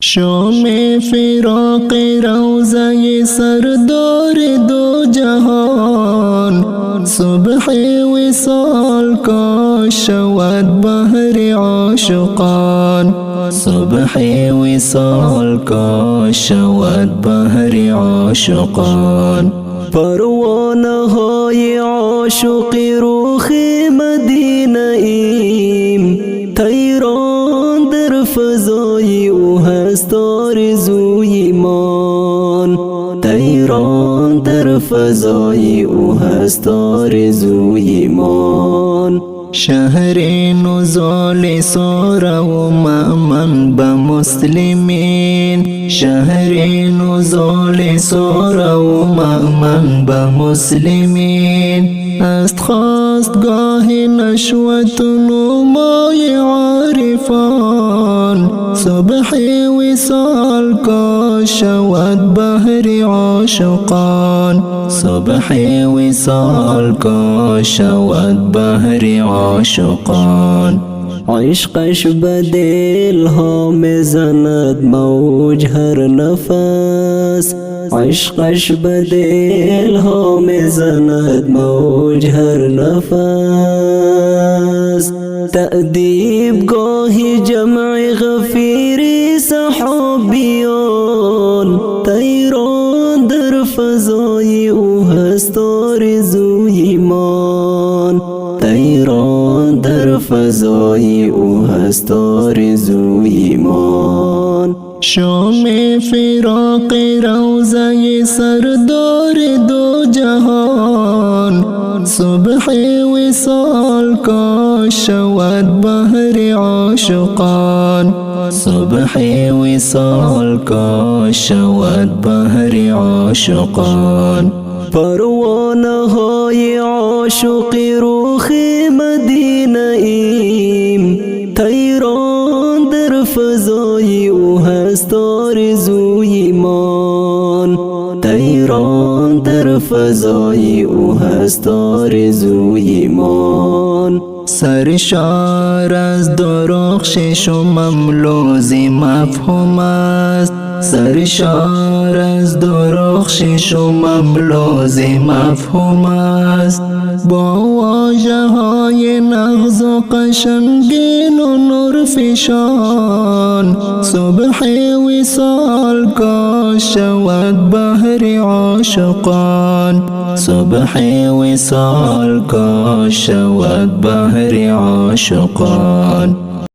شام فراق روضه سردار دو جهان، صبح وصال کا شود بهر عاشقان، صبح وصال کا شود بهر عاشقان. پروانه های عاشقی روخ مدینه ایم، طیران در فضای او هست آرزوی ایمان، طیران در فضای او هست آرزوی ایمان. شهر نزول ساره و مأمن به مسلمین، شهر نزول ساره و مأمن به مسلمین. است خواستگاه نشوت نمای عارفان، صبح وصال کا شود بهر عاشقان، صبح وصال کا شود بهر عاشقان. عشقش به دل ها میزند موج هر نفس، عشقش به دل ها میزند موج هر نفس. تأدیب گاهی جمع غفیری صحابیان، طیران در فضای او هست آرزوی ایمان، طیران در فضای او هست آرزوی ایمان. شام فراق روضه سردار دو جهان، صبح وصال کا شود بهر عاشقان، صبح وصال کا شود بهر عاشقان. پروانه های عاشقی روخ مدینه ایم، طیران در فضای او هست آرزوی ایمان، طیران در فضای او هست آرزوی ایمان. سرشار از درخش شمم لوزی مفهوم است، سرشار از درخش شمم لوزی مفهوم است. با واژه های نغز و قشنگین و نورفشان، صبح وصال کا شود بهر عاشقان، صبح وصال کا شود بهر عاشقان.